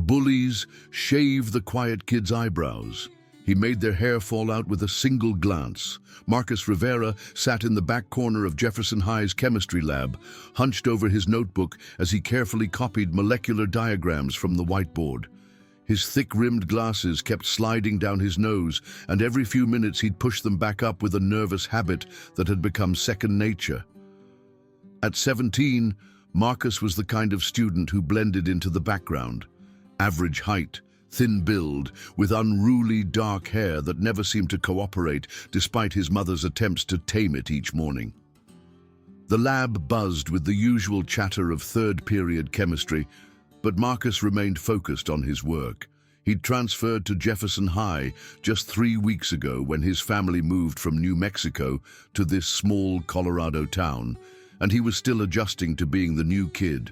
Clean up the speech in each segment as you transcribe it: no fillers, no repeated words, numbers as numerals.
Bullies shave the quiet kids' eyebrows. He made their hair fall out with a single glance. Marcus Rivera sat in the back corner of Jefferson High's chemistry lab, hunched over his notebook as he carefully copied molecular diagrams from the whiteboard. His thick-rimmed glasses kept sliding down his nose, and every few minutes he'd push them back up with a nervous habit that had become second nature. At 17, Marcus was the kind of student who blended into the background. Average height, thin build, with unruly dark hair that never seemed to cooperate despite his mother's attempts to tame it each morning. The lab buzzed with the usual chatter of third-period chemistry, but Marcus remained focused on his work. He'd transferred to Jefferson High just 3 weeks ago when his family moved from New Mexico to this small Colorado town, and he was still adjusting to being the new kid.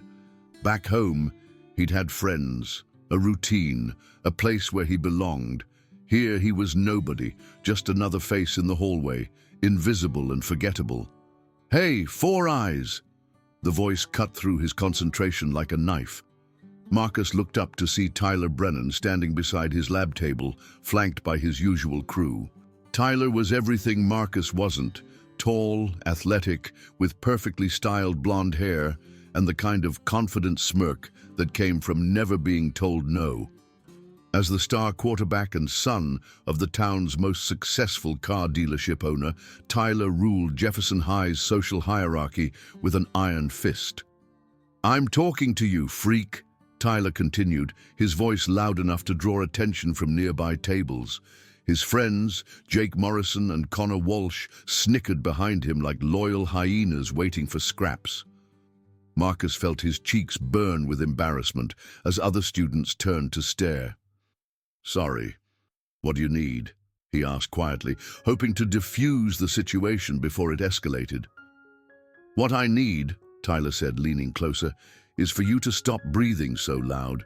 Back home, he'd had friends, a routine, a place where he belonged. Here he was nobody, just another face in the hallway, invisible and forgettable. "Hey, Four Eyes!" The voice cut through his concentration like a knife. Marcus looked up to see Tyler Brennan standing beside his lab table, flanked by his usual crew. Tyler was everything Marcus wasn't: tall, athletic, with perfectly styled blonde hair, and the kind of confident smirk that came from never being told no. As the star quarterback and son of the town's most successful car dealership owner, Tyler ruled Jefferson High's social hierarchy with an iron fist. "I'm talking to you, freak," Tyler continued, his voice loud enough to draw attention from nearby tables. His friends, Jake Morrison and Connor Walsh, snickered behind him like loyal hyenas waiting for scraps. Marcus felt his cheeks burn with embarrassment as other students turned to stare. "Sorry. What do you need?" he asked quietly, hoping to diffuse the situation before it escalated. "What I need," Tyler said, leaning closer, "is for you to stop breathing so loud.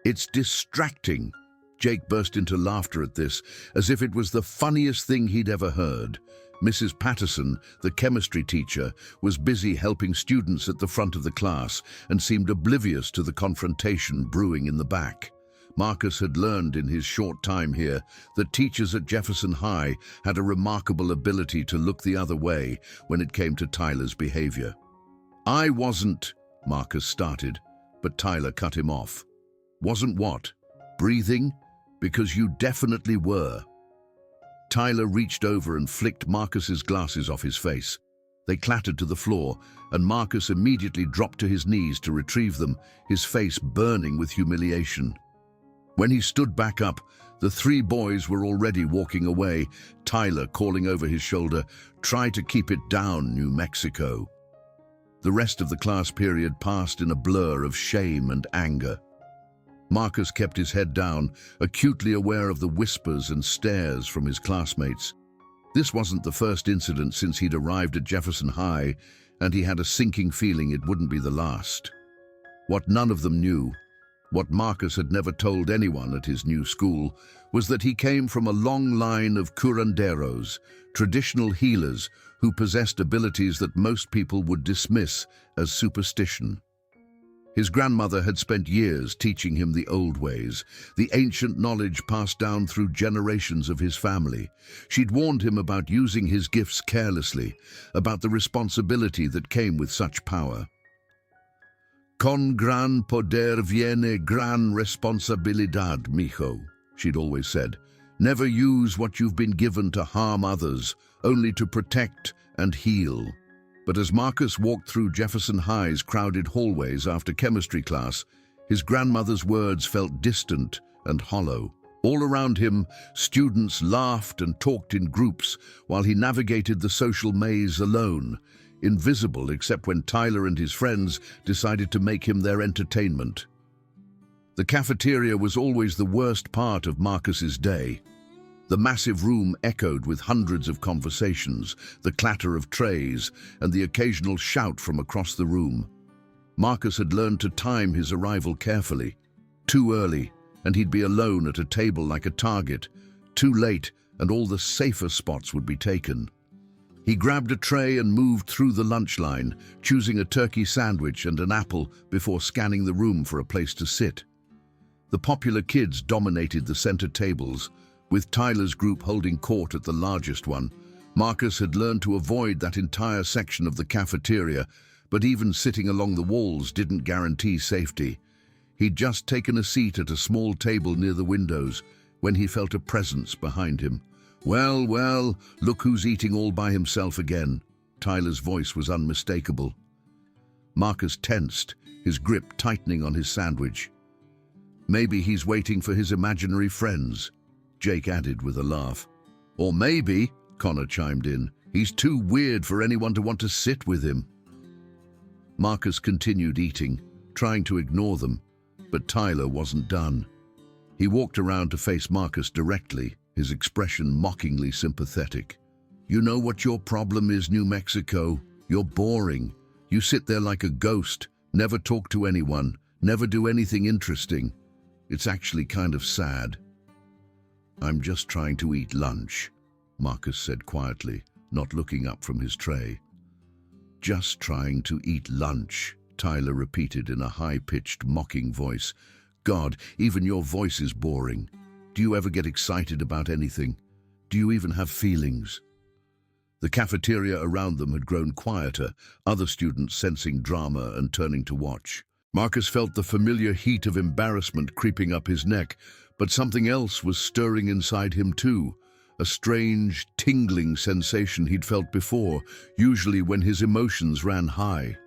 It's distracting." Jake burst into laughter at this, as if it was the funniest thing he'd ever heard. Mrs. Patterson, the chemistry teacher, was busy helping students at the front of the class and seemed oblivious to the confrontation brewing in the back. Marcus had learned in his short time here that teachers at Jefferson High had a remarkable ability to look the other way when it came to Tyler's behavior. "I wasn't," Marcus started, but Tyler cut him off. "Wasn't what? Breathing? Because you definitely were." Tyler reached over and flicked Marcus's glasses off his face. They clattered to the floor, and Marcus immediately dropped to his knees to retrieve them, his face burning with humiliation. When he stood back up, the three boys were already walking away, Tyler calling over his shoulder, "Try to keep it down, New Mexico." The rest of the class period passed in a blur of shame and anger. Marcus kept his head down, acutely aware of the whispers and stares from his classmates. This wasn't the first incident since he'd arrived at Jefferson High, and he had a sinking feeling it wouldn't be the last. What none of them knew, what Marcus had never told anyone at his new school, was that he came from a long line of curanderos, traditional healers who possessed abilities that most people would dismiss as superstition. His grandmother had spent years teaching him the old ways, the ancient knowledge passed down through generations of his family. She'd warned him about using his gifts carelessly, about the responsibility that came with such power. "Con gran poder viene gran responsabilidad, mijo," she'd always said. "Never use what you've been given to harm others, only to protect and heal." But as Marcus walked through Jefferson High's crowded hallways after chemistry class, his grandmother's words felt distant and hollow. All around him, students laughed and talked in groups while he navigated the social maze alone, invisible except when Tyler and his friends decided to make him their entertainment. The cafeteria was always the worst part of Marcus's day. The massive room echoed with hundreds of conversations, the clatter of trays, and the occasional shout from across the room. Marcus had learned to time his arrival carefully. Too early, and he'd be alone at a table like a target. Too late, and all the safer spots would be taken. He grabbed a tray and moved through the lunch line, choosing a turkey sandwich and an apple before scanning the room for a place to sit. The popular kids dominated the center tables, with Tyler's group holding court at the largest one. Marcus had learned to avoid that entire section of the cafeteria, but even sitting along the walls didn't guarantee safety. He'd just taken a seat at a small table near the windows when he felt a presence behind him. "Well, well, look who's eating all by himself again." Tyler's voice was unmistakable. Marcus tensed, his grip tightening on his sandwich. "Maybe he's waiting for his imaginary friends," Jake added with a laugh. "Or maybe," Connor chimed in, "he's too weird for anyone to want to sit with him." Marcus continued eating, trying to ignore them, but Tyler wasn't done. He walked around to face Marcus directly, his expression mockingly sympathetic. "You know what your problem is, New Mexico? You're boring. You sit there like a ghost, never talk to anyone, never do anything interesting. It's actually kind of sad." "I'm just trying to eat lunch," Marcus said quietly, not looking up from his tray. "Just trying to eat lunch," Tyler repeated in a high-pitched, mocking voice. "God, even your voice is boring. Do you ever get excited about anything? Do you even have feelings?" The cafeteria around them had grown quieter, other students sensing drama and turning to watch. Marcus felt the familiar heat of embarrassment creeping up his neck, but something else was stirring inside him too, a strange, tingling sensation he'd felt before, usually when his emotions ran high.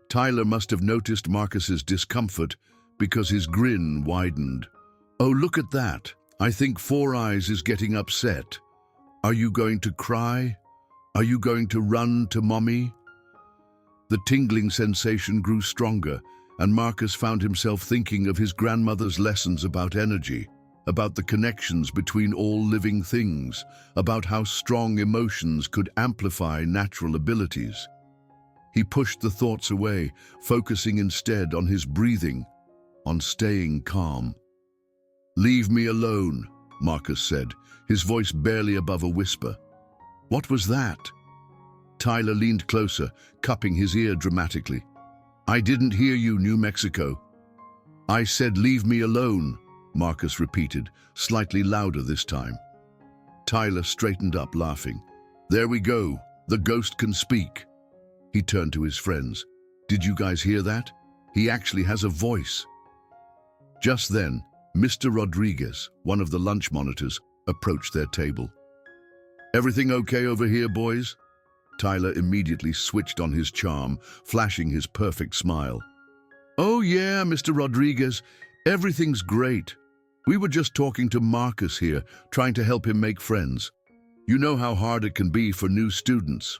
Tyler must have noticed Marcus's discomfort because his grin widened. "Oh, look at that. I think Four Eyes is getting upset. Are you going to cry? Are you going to run to Mommy?" The tingling sensation grew stronger, and Marcus found himself thinking of his grandmother's lessons about energy, about the connections between all living things, about how strong emotions could amplify natural abilities. He pushed the thoughts away, focusing instead on his breathing, on staying calm. "Leave me alone," Marcus said, his voice barely above a whisper. "What was that?" Tyler leaned closer, cupping his ear dramatically. "I didn't hear you, New Mexico." "I said leave me alone," Marcus repeated, slightly louder this time. Tyler straightened up, laughing. "There we go. The ghost can speak." He turned to his friends. "Did you guys hear that? He actually has a voice." Just then, Mr. Rodriguez, one of the lunch monitors, approached their table. "Everything okay over here, boys?" Tyler immediately switched on his charm, flashing his perfect smile. "Oh yeah, Mr. Rodriguez, everything's great. We were just talking to Marcus here, trying to help him make friends. You know how hard it can be for new students."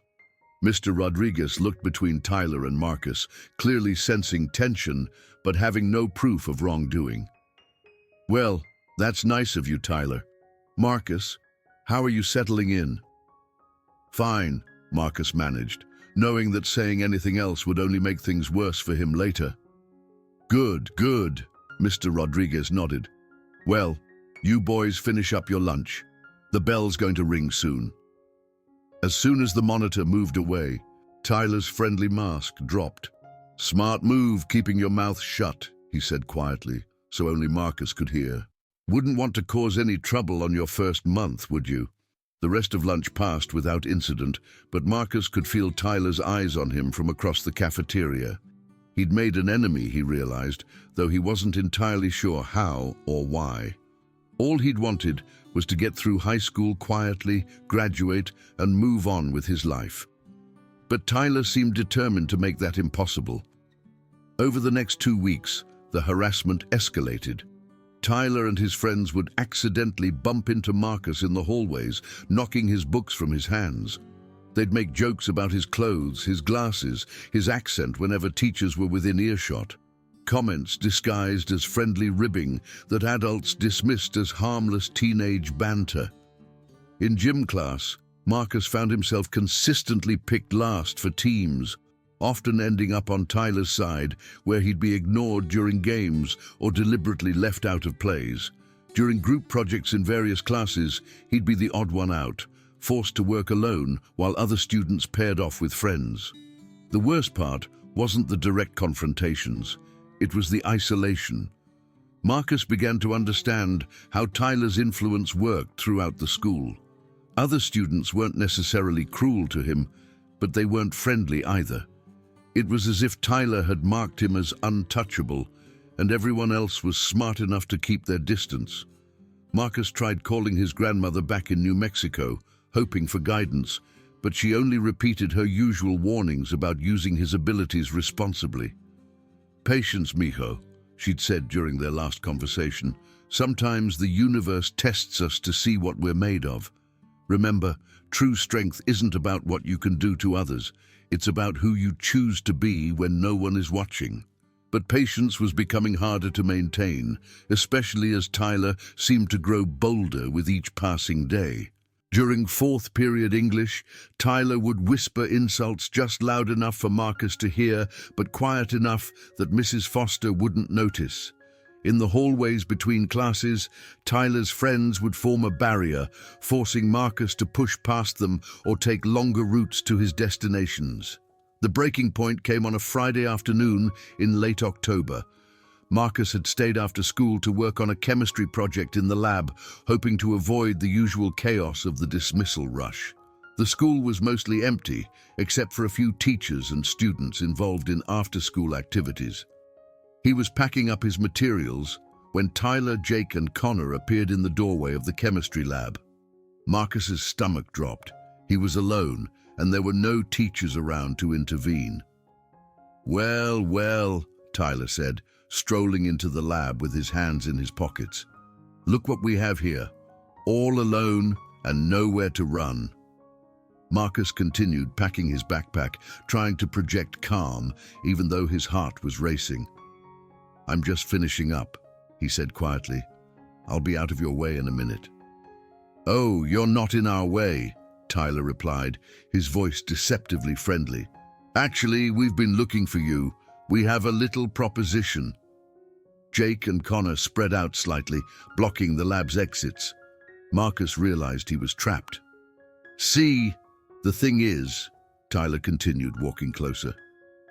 Mr. Rodriguez looked between Tyler and Marcus, clearly sensing tension, but having no proof of wrongdoing. "Well, that's nice of you, Tyler. Marcus, how are you settling in?" "Fine," Marcus managed, knowing that saying anything else would only make things worse for him later. "Good, good," Mr. Rodriguez nodded. "Well, you boys finish up your lunch. The bell's going to ring soon." As soon as the monitor moved away, Tyler's friendly mask dropped. "Smart move keeping your mouth shut," he said quietly, so only Marcus could hear. "Wouldn't want to cause any trouble on your first month, would you?" The rest of lunch passed without incident, but Marcus could feel Tyler's eyes on him from across the cafeteria. He'd made an enemy, he realized, though he wasn't entirely sure how or why. All he'd wanted was to get through high school quietly, graduate, and move on with his life. But Tyler seemed determined to make that impossible. Over the next 2 weeks, the harassment escalated. Tyler and his friends would accidentally bump into Marcus in the hallways, knocking his books from his hands. They'd make jokes about his clothes, his glasses, his accent whenever teachers were within earshot. Comments disguised as friendly ribbing that adults dismissed as harmless teenage banter. In gym class, Marcus found himself consistently picked last for teams, often ending up on Tyler's side, where he'd be ignored during games or deliberately left out of plays. During group projects in various classes, he'd be the odd one out, forced to work alone while other students paired off with friends. The worst part wasn't the direct confrontations. It was the isolation. Marcus began to understand how Tyler's influence worked throughout the school. Other students weren't necessarily cruel to him, but they weren't friendly either. It was as if Tyler had marked him as untouchable, and everyone else was smart enough to keep their distance. Marcus tried calling his grandmother back in New Mexico, hoping for guidance, but she only repeated her usual warnings about using his abilities responsibly. "Patience, mijo," she'd said during their last conversation. "Sometimes the universe tests us to see what we're made of. Remember, true strength isn't about what you can do to others. It's about who you choose to be when no one is watching." But patience was becoming harder to maintain, especially as Tyler seemed to grow bolder with each passing day. During fourth period English, Tyler would whisper insults just loud enough for Marcus to hear, but quiet enough that Mrs. Foster wouldn't notice. In the hallways between classes, Tyler's friends would form a barrier, forcing Marcus to push past them or take longer routes to his destinations. The breaking point came on a Friday afternoon in late October. Marcus had stayed after school to work on a chemistry project in the lab, hoping to avoid the usual chaos of the dismissal rush. The school was mostly empty, except for a few teachers and students involved in after-school activities. He was packing up his materials when Tyler, Jake, and Connor appeared in the doorway of the chemistry lab. Marcus's stomach dropped. He was alone, and there were no teachers around to intervene. "Well, well," Tyler said, strolling into the lab with his hands in his pockets. "Look what we have here, all alone and nowhere to run." Marcus continued packing his backpack, trying to project calm, even though his heart was racing. "I'm just finishing up," he said quietly. "I'll be out of your way in a minute." "Oh, you're not in our way," Tyler replied, his voice deceptively friendly. "Actually, we've been looking for you. We have a little proposition." Jake and Connor spread out slightly, blocking the lab's exits. Marcus realized he was trapped. "See, the thing is," Tyler continued, walking closer,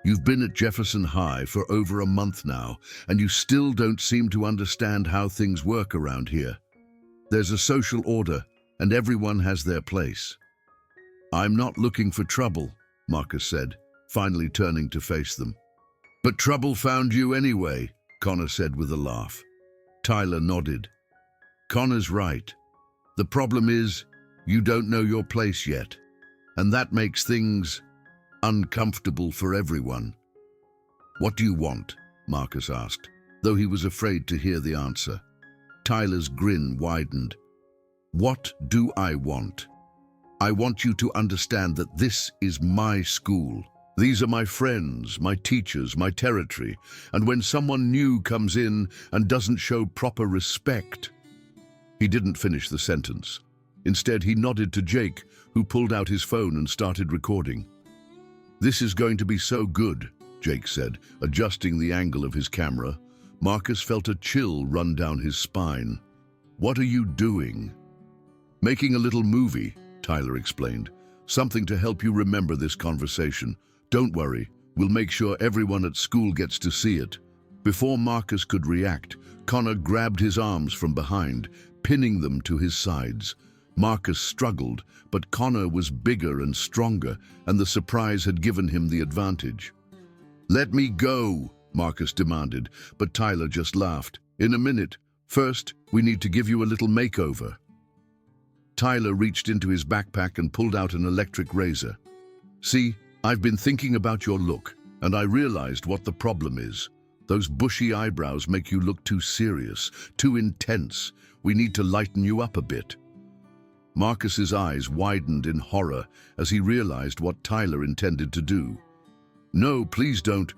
"you've been at Jefferson High for over a month now, and you still don't seem to understand how things work around here. There's a social order, and everyone has their place." "I'm not looking for trouble," Marcus said, finally turning to face them. "But trouble found you anyway," Connor said with a laugh. Tyler nodded. "Connor's right. The problem is, you don't know your place yet, and that makes things uncomfortable for everyone." "What do you want?" Marcus asked, though he was afraid to hear the answer. Tyler's grin widened. "What do I want? I want you to understand that this is my school. These are my friends, my teachers, my territory, and when someone new comes in and doesn't show proper respect—" He didn't finish the sentence. Instead, he nodded to Jake, who pulled out his phone and started recording. "This is going to be so good," Jake said, adjusting the angle of his camera. Marcus felt a chill run down his spine. "What are you doing?" "Making a little movie," Tyler explained. "Something to help you remember this conversation. Don't worry, we'll make sure everyone at school gets to see it." Before Marcus could react, Connor grabbed his arms from behind, pinning them to his sides. Marcus struggled, but Connor was bigger and stronger, and the surprise had given him the advantage. "Let me go," Marcus demanded, but Tyler just laughed. "In a minute. First, we need to give you a little makeover." Tyler reached into his backpack and pulled out an electric razor. "See, I've been thinking about your look, and I realized what the problem is. Those bushy eyebrows make you look too serious, too intense. We need to lighten you up a bit." Marcus's eyes widened in horror as he realized what Tyler intended to do. "No, please don't."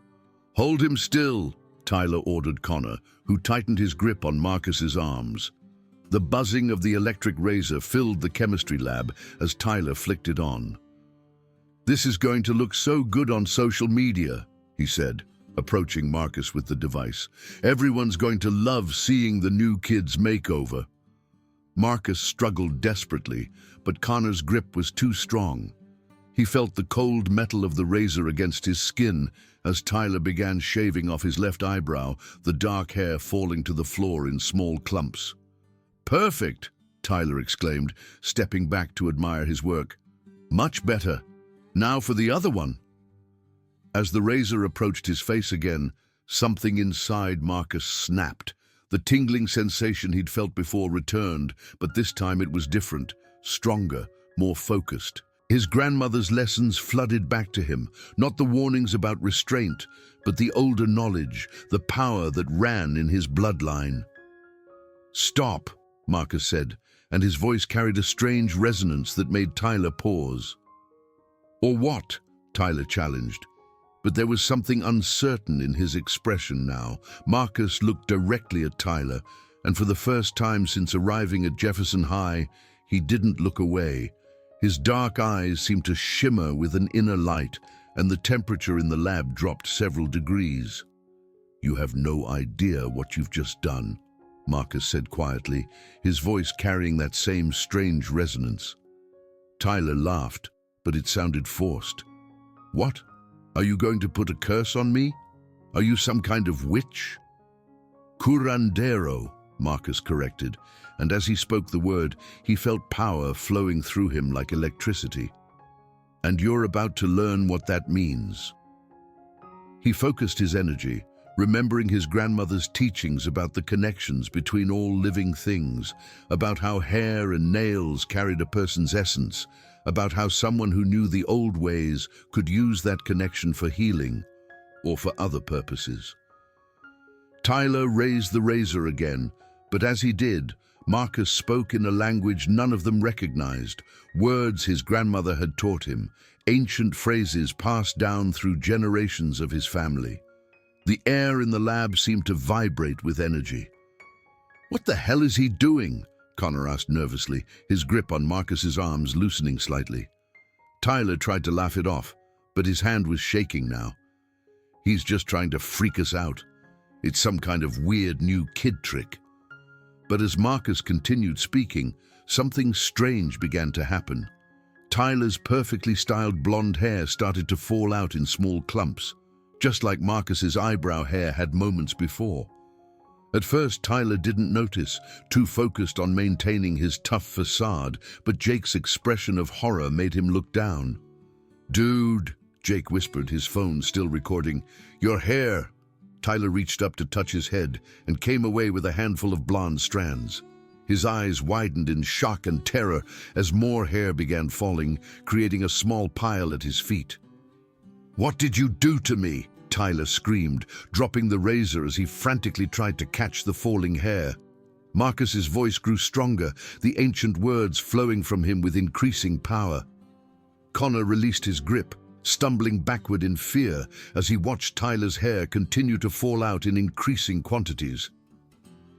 "Hold him still," Tyler ordered Connor, who tightened his grip on Marcus's arms. The buzzing of the electric razor filled the chemistry lab as Tyler flicked it on. "This is going to look so good on social media," he said, approaching Marcus with the device. "Everyone's going to love seeing the new kid's makeover." Marcus struggled desperately, but Connor's grip was too strong. He felt the cold metal of the razor against his skin as Tyler began shaving off his left eyebrow, the dark hair falling to the floor in small clumps. "Perfect!" Tyler exclaimed, stepping back to admire his work. "Much better. Now for the other one." As the razor approached his face again, something inside Marcus snapped. The tingling sensation he'd felt before returned, but this time it was different, stronger, more focused. His grandmother's lessons flooded back to him, not the warnings about restraint, but the older knowledge, the power that ran in his bloodline. "Stop," Marcus said, and his voice carried a strange resonance that made Tyler pause. "Or what?" Tyler challenged. But there was something uncertain in his expression now. Marcus looked directly at Tyler, and for the first time since arriving at Jefferson High, he didn't look away. His dark eyes seemed to shimmer with an inner light, and the temperature in the lab dropped several degrees. "You have no idea what you've just done," Marcus said quietly, his voice carrying that same strange resonance. Tyler laughed, but it sounded forced. "What? Are you going to put a curse on me? Are you some kind of witch?" "Curandero," Marcus corrected, and as he spoke the word, he felt power flowing through him like electricity. "And you're about to learn what that means." He focused his energy, remembering his grandmother's teachings about the connections between all living things, about how hair and nails carried a person's essence, about how someone who knew the old ways could use that connection for healing or for other purposes. Tyler raised the razor again, but as he did, Marcus spoke in a language none of them recognized, words his grandmother had taught him, ancient phrases passed down through generations of his family. The air in the lab seemed to vibrate with energy. "What the hell is he doing?" Connor asked nervously, his grip on Marcus's arms loosening slightly. Tyler tried to laugh it off, but his hand was shaking now. "He's just trying to freak us out. It's some kind of weird new kid trick." But as Marcus continued speaking, something strange began to happen. Tyler's perfectly styled blonde hair started to fall out in small clumps, just like Marcus's eyebrow hair had moments before. At first, Tyler didn't notice, too focused on maintaining his tough facade, but Jake's expression of horror made him look down. "Dude," Jake whispered, his phone still recording, "your hair." Tyler reached up to touch his head and came away with a handful of blonde strands. His eyes widened in shock and terror as more hair began falling, creating a small pile at his feet. "What did you do to me?" Tyler screamed, dropping the razor as he frantically tried to catch the falling hair. Marcus's voice grew stronger, the ancient words flowing from him with increasing power. Connor released his grip, stumbling backward in fear as he watched Tyler's hair continue to fall out in increasing quantities.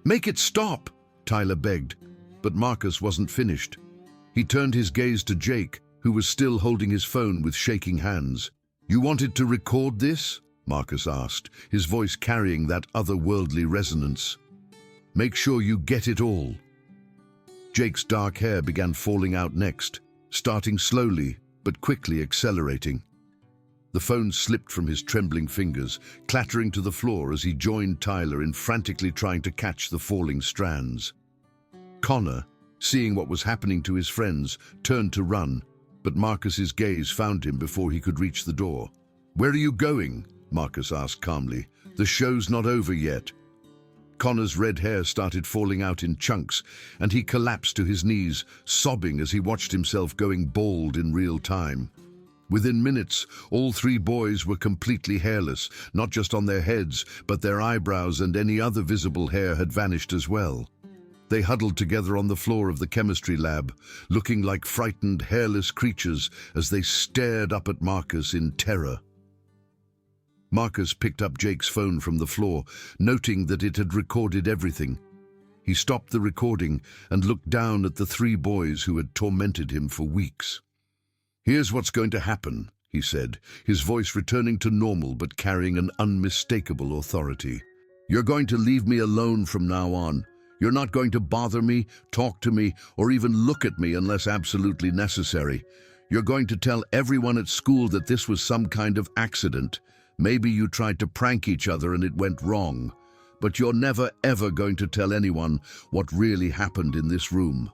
"Make it stop!" Tyler begged, but Marcus wasn't finished. He turned his gaze to Jake, who was still holding his phone with shaking hands. "You wanted to record this?" Marcus asked, his voice carrying that otherworldly resonance. "Make sure you get it all." Jake's dark hair began falling out next, starting slowly but quickly accelerating. The phone slipped from his trembling fingers, clattering to the floor as he joined Tyler in frantically trying to catch the falling strands. Connor, seeing what was happening to his friends, turned to run, but Marcus's gaze found him before he could reach the door. "Where are you going?" Marcus asked calmly. "The show's not over yet." Connor's red hair started falling out in chunks, and he collapsed to his knees, sobbing as he watched himself going bald in real time. Within minutes, all three boys were completely hairless, not just on their heads, but their eyebrows and any other visible hair had vanished as well. They huddled together on the floor of the chemistry lab, looking like frightened, hairless creatures as they stared up at Marcus in terror. Marcus picked up Jake's phone from the floor, noting that it had recorded everything. He stopped the recording and looked down at the three boys who had tormented him for weeks. "Here's what's going to happen," he said, his voice returning to normal but carrying an unmistakable authority. "You're going to leave me alone from now on. You're not going to bother me, talk to me, or even look at me unless absolutely necessary. You're going to tell everyone at school that this was some kind of accident. Maybe you tried to prank each other and it went wrong. But you're never ever going to tell anyone what really happened in this room."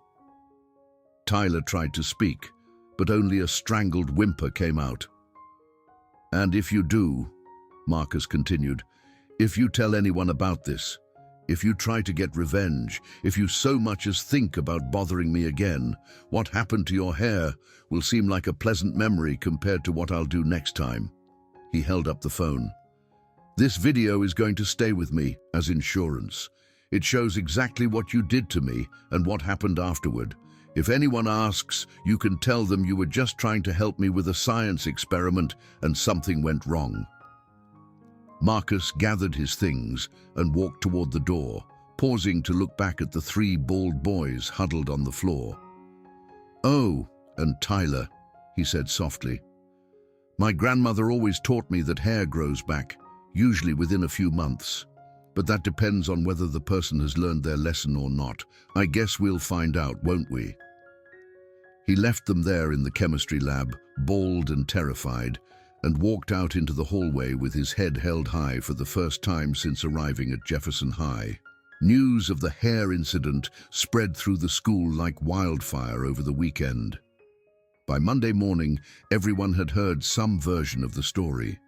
Tyler tried to speak, but only a strangled whimper came out. "And if you do," Marcus continued, "if you tell anyone about this, if you try to get revenge, if you so much as think about bothering me again, what happened to your hair will seem like a pleasant memory compared to what I'll do next time." He held up the phone. "This video is going to stay with me as insurance. It shows exactly what you did to me and what happened afterward. If anyone asks, you can tell them you were just trying to help me with a science experiment and something went wrong." Marcus gathered his things and walked toward the door, pausing to look back at the three bald boys huddled on the floor. "Oh, and Tyler," he said softly. "My grandmother always taught me that hair grows back, usually within a few months. But that depends on whether the person has learned their lesson or not. I guess we'll find out, won't we?" He left them there in the chemistry lab, bald and terrified, and walked out into the hallway with his head held high for the first time since arriving at Jefferson High. News of the hair incident spread through the school like wildfire over the weekend. By Monday morning, everyone had heard some version of the story.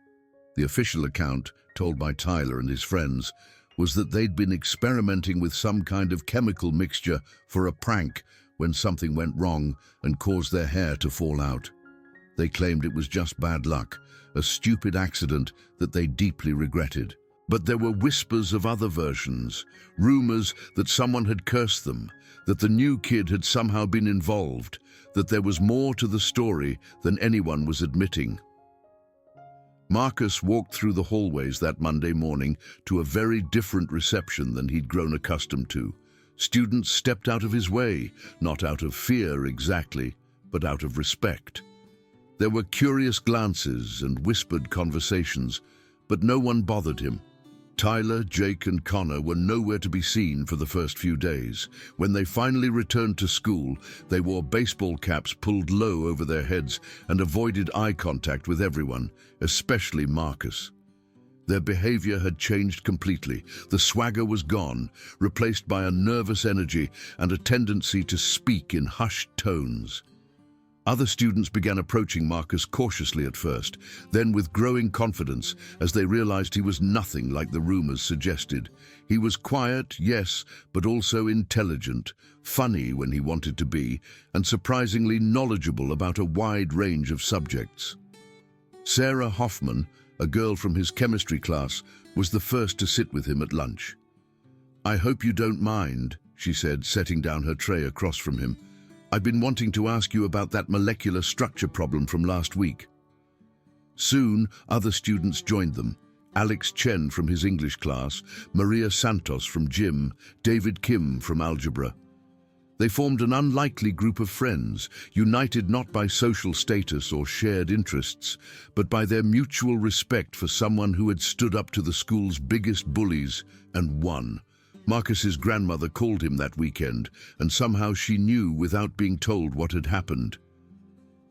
The official account, told by Tyler and his friends, was that they'd been experimenting with some kind of chemical mixture for a prank when something went wrong and caused their hair to fall out. They claimed it was just bad luck, a stupid accident that they deeply regretted. But there were whispers of other versions, rumors that someone had cursed them, that the new kid had somehow been involved, that there was more to the story than anyone was admitting. Marcus walked through the hallways that Monday morning to a very different reception than he'd grown accustomed to. Students stepped out of his way, not out of fear exactly, but out of respect. There were curious glances and whispered conversations, but no one bothered him. Tyler, Jake, and Connor were nowhere to be seen for the first few days. When they finally returned to school, they wore baseball caps pulled low over their heads and avoided eye contact with everyone, especially Marcus. Their behavior had changed completely. The swagger was gone, replaced by a nervous energy and a tendency to speak in hushed tones. Other students began approaching Marcus cautiously at first, then with growing confidence as they realized he was nothing like the rumors suggested. He was quiet, yes, but also intelligent, funny when he wanted to be, and surprisingly knowledgeable about a wide range of subjects. Sarah Hoffman, a girl from his chemistry class, was the first to sit with him at lunch. "I hope you don't mind," she said, setting down her tray across from him. "I've been wanting to ask you about that molecular structure problem from last week." Soon, other students joined them. Alex Chen from his English class, Maria Santos from gym, David Kim from algebra. They formed an unlikely group of friends, united not by social status or shared interests, but by their mutual respect for someone who had stood up to the school's biggest bullies and won. Marcus's grandmother called him that weekend, and somehow she knew without being told what had happened.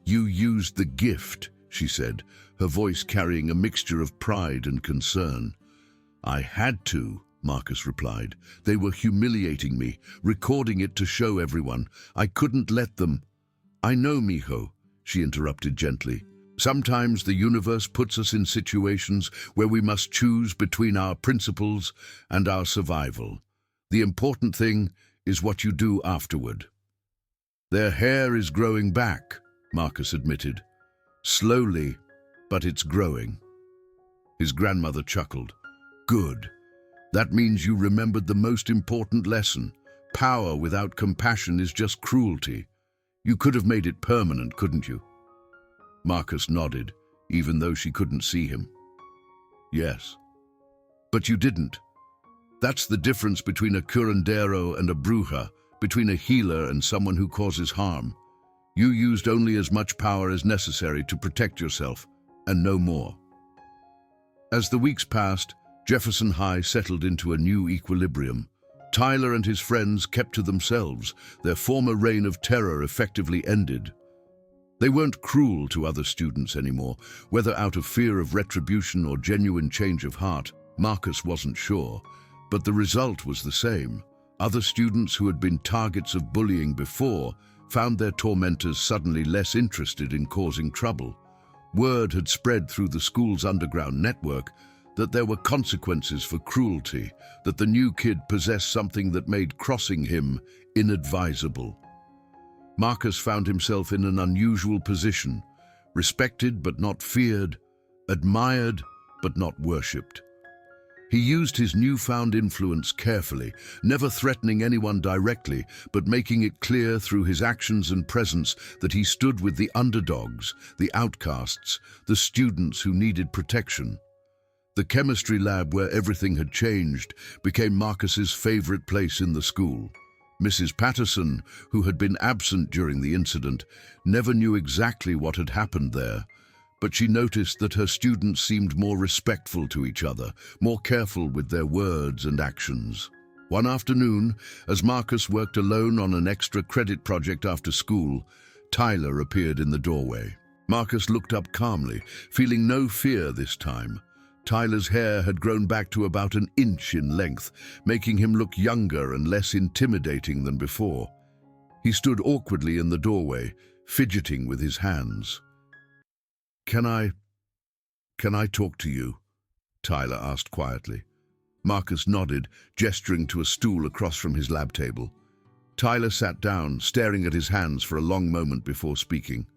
"You used the gift," she said, her voice carrying a mixture of pride and concern. "I had to," Marcus replied. "They were humiliating me, recording it to show everyone. I couldn't let them." "I know, mijo," she interrupted gently. "Sometimes the universe puts us in situations where we must choose between our principles and our survival. The important thing is what you do afterward." "Their hair is growing back," Marcus admitted. "Slowly, but it's growing." His grandmother chuckled. "Good. That means you remembered the most important lesson. Power without compassion is just cruelty. You could have made it permanent, couldn't you?" Marcus nodded, even though she couldn't see him. "Yes. But you didn't. That's the difference between a curandero and a bruja, between a healer and someone who causes harm. You used only as much power as necessary to protect yourself, and no more." As the weeks passed, Jefferson High settled into a new equilibrium. Tyler and his friends kept to themselves. Their former reign of terror effectively ended. They weren't cruel to other students anymore, whether out of fear of retribution or genuine change of heart. Marcus wasn't sure, but the result was the same. Other students who had been targets of bullying before found their tormentors suddenly less interested in causing trouble. Word had spread through the school's underground network that there were consequences for cruelty, that the new kid possessed something that made crossing him inadvisable. Marcus found himself in an unusual position, respected but not feared, admired but not worshipped. He used his newfound influence carefully, never threatening anyone directly, but making it clear through his actions and presence that he stood with the underdogs, the outcasts, the students who needed protection. The chemistry lab, where everything had changed, became Marcus's favorite place in the school. Mrs. Patterson, who had been absent during the incident, never knew exactly what had happened there, but she noticed that her students seemed more respectful to each other, more careful with their words and actions. One afternoon, as Marcus worked alone on an extra credit project after school, Tyler appeared in the doorway. Marcus looked up calmly, feeling no fear this time. Tyler's hair had grown back to about an inch in length, making him look younger and less intimidating than before. He stood awkwardly in the doorway, fidgeting with his hands. Can I talk to you?" Tyler asked quietly. Marcus nodded, gesturing to a stool across from his lab table. Tyler sat down, staring at his hands for a long moment before speaking.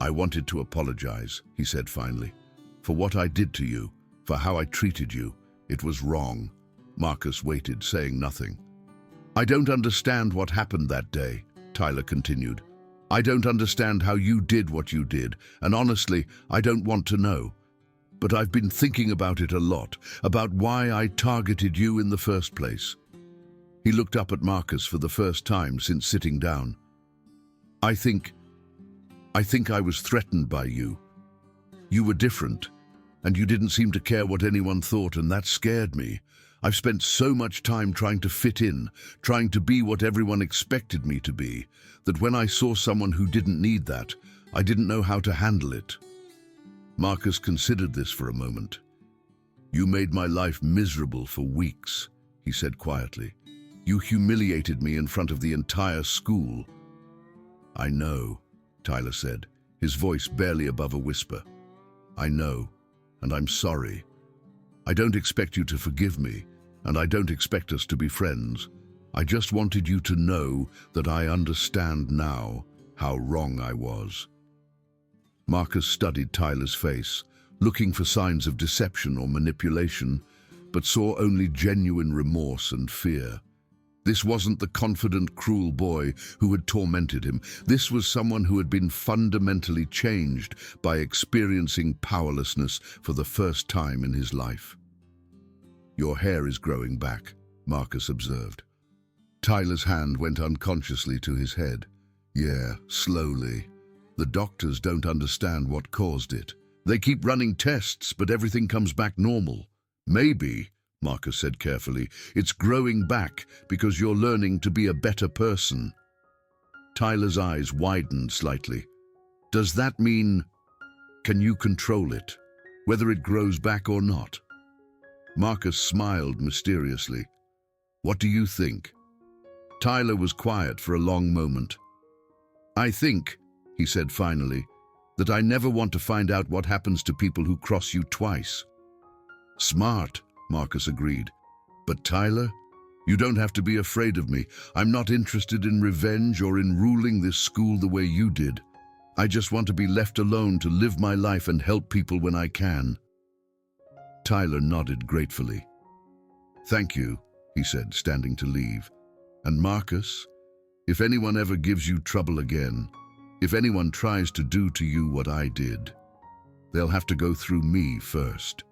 "I wanted to apologize," he said finally, "for what I did to you, for how I treated you. It was wrong." Marcus waited, saying nothing. "I don't understand what happened that day," Tyler continued. "I don't understand how you did what you did, and honestly, I don't want to know. But I've been thinking about it a lot, about why I targeted you in the first place." He looked up at Marcus for the first time since sitting down. I think I was threatened by you. You were different, and you didn't seem to care what anyone thought, and that scared me. I've spent so much time trying to fit in, trying to be what everyone expected me to be, that when I saw someone who didn't need that, I didn't know how to handle it." Marcus considered this for a moment. "You made my life miserable for weeks," he said quietly. "You humiliated me in front of the entire school." "I know," Tyler said, his voice barely above a whisper. "I know, and I'm sorry. I don't expect you to forgive me, and I don't expect us to be friends. I just wanted you to know that I understand now how wrong I was." Marcus studied Tyler's face, looking for signs of deception or manipulation, but saw only genuine remorse and fear. This wasn't the confident, cruel boy who had tormented him. This was someone who had been fundamentally changed by experiencing powerlessness for the first time in his life. "Your hair is growing back," Marcus observed. Tyler's hand went unconsciously to his head. "Yeah, slowly. The doctors don't understand what caused it. They keep running tests, but everything comes back normal. Maybe," Marcus said carefully, "it's growing back because you're learning to be a better person." Tyler's eyes widened slightly. "Does that mean, can you control it, whether it grows back or not?" Marcus smiled mysteriously. "What do you think?" Tyler was quiet for a long moment. "I think," he said finally, "that I never want to find out what happens to people who cross you twice." "Smart," Marcus agreed. "But Tyler, you don't have to be afraid of me. I'm not interested in revenge or in ruling this school the way you did. I just want to be left alone to live my life and help people when I can." Tyler nodded gratefully. "Thank you," he said, standing to leave. "And Marcus, if anyone ever gives you trouble again, if anyone tries to do to you what I did, they'll have to go through me first."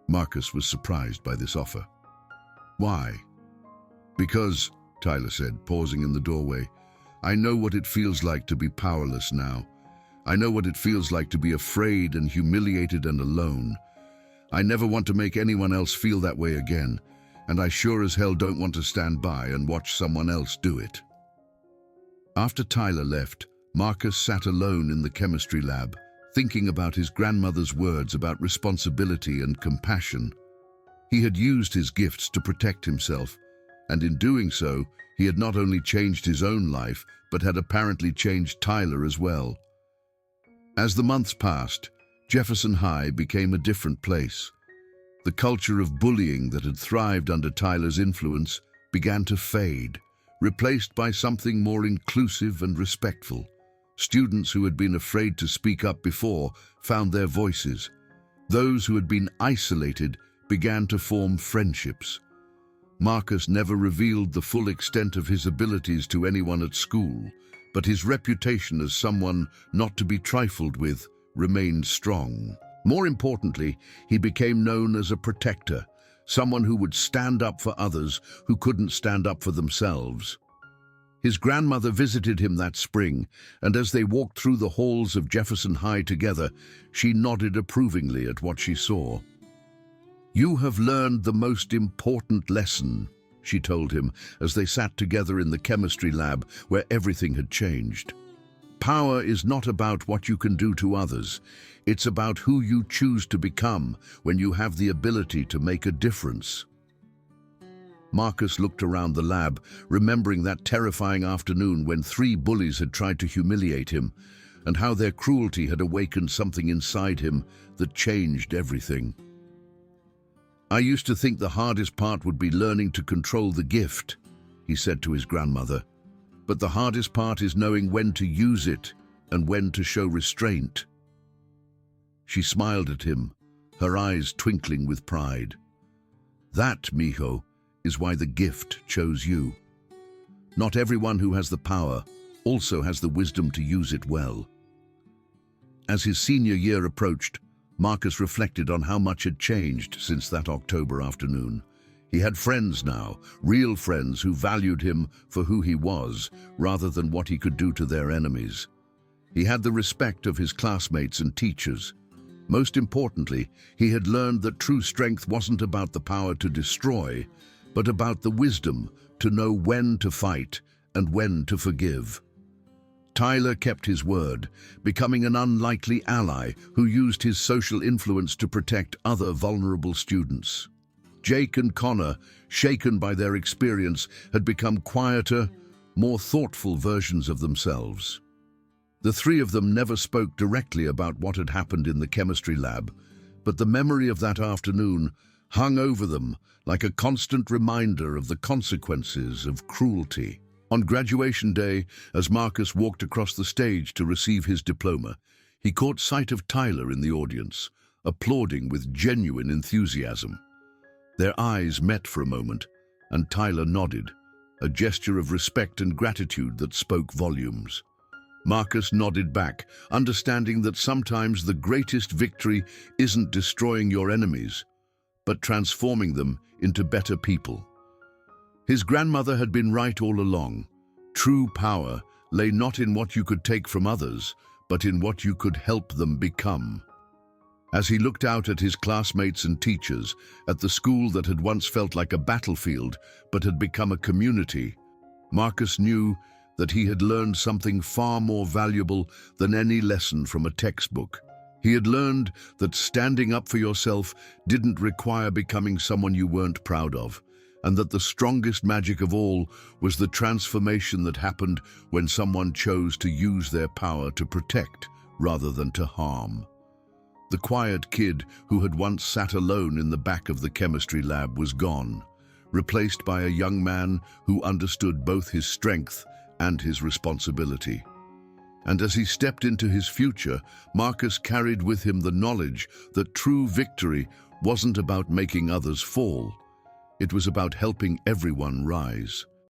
Marcus was surprised by this offer. "Why?" "Because," Tyler said, pausing in the doorway, "I know what it feels like to be powerless now. I know what it feels like to be afraid and humiliated and alone. I never want to make anyone else feel that way again, and I sure as hell don't want to stand by and watch someone else do it." After Tyler left, Marcus sat alone in the chemistry lab, thinking about his grandmother's words about responsibility and compassion. He had used his gifts to protect himself, and in doing so, he had not only changed his own life, but had apparently changed Tyler as well. As the months passed, Jefferson High became a different place. The culture of bullying that had thrived under Tyler's influence began to fade, replaced by something more inclusive and respectful. Students who had been afraid to speak up before found their voices. Those who had been isolated began to form friendships. Marcus never revealed the full extent of his abilities to anyone at school, but his reputation as someone not to be trifled with remained strong. More importantly, he became known as a protector, someone who would stand up for others who couldn't stand up for themselves. His grandmother visited him that spring, and as they walked through the halls of Jefferson High together, she nodded approvingly at what she saw. "You have learned the most important lesson," she told him as they sat together in the chemistry lab where everything had changed. "Power is not about what you can do to others. It's about who you choose to become when you have the ability to make a difference." Marcus looked around the lab, remembering that terrifying afternoon when 3 bullies had tried to humiliate him, and how their cruelty had awakened something inside him that changed everything. "I used to think the hardest part would be learning to control the gift," he said to his grandmother. "But the hardest part is knowing when to use it and when to show restraint." She smiled at him, her eyes twinkling with pride. "That, mijo, is why the gift chose you. Not everyone who has the power also has the wisdom to use it well." As his senior year approached, Marcus reflected on how much had changed since that October afternoon. He had friends now, real friends who valued him for who he was, rather than what he could do to their enemies. He had the respect of his classmates and teachers. Most importantly, he had learned that true strength wasn't about the power to destroy, but about the wisdom to know when to fight and when to forgive. Tyler kept his word, becoming an unlikely ally who used his social influence to protect other vulnerable students. Jake and Connor, shaken by their experience, had become quieter, more thoughtful versions of themselves. The 3 of them never spoke directly about what had happened in the chemistry lab, but the memory of that afternoon hung over them like a constant reminder of the consequences of cruelty. On graduation day, as Marcus walked across the stage to receive his diploma, he caught sight of Tyler in the audience, applauding with genuine enthusiasm. Their eyes met for a moment, and Tyler nodded, a gesture of respect and gratitude that spoke volumes. Marcus nodded back, understanding that sometimes the greatest victory isn't destroying your enemies, but transforming them into better people. His grandmother had been right all along. True power lay not in what you could take from others, but in what you could help them become. As he looked out at his classmates and teachers, at the school that had once felt like a battlefield but had become a community, Marcus knew that he had learned something far more valuable than any lesson from a textbook. He had learned that standing up for yourself didn't require becoming someone you weren't proud of, and that the strongest magic of all was the transformation that happened when someone chose to use their power to protect rather than to harm. The quiet kid who had once sat alone in the back of the chemistry lab was gone, replaced by a young man who understood both his strength and his responsibility. And as he stepped into his future, Marcus carried with him the knowledge that true victory wasn't about making others fall. It was about helping everyone rise.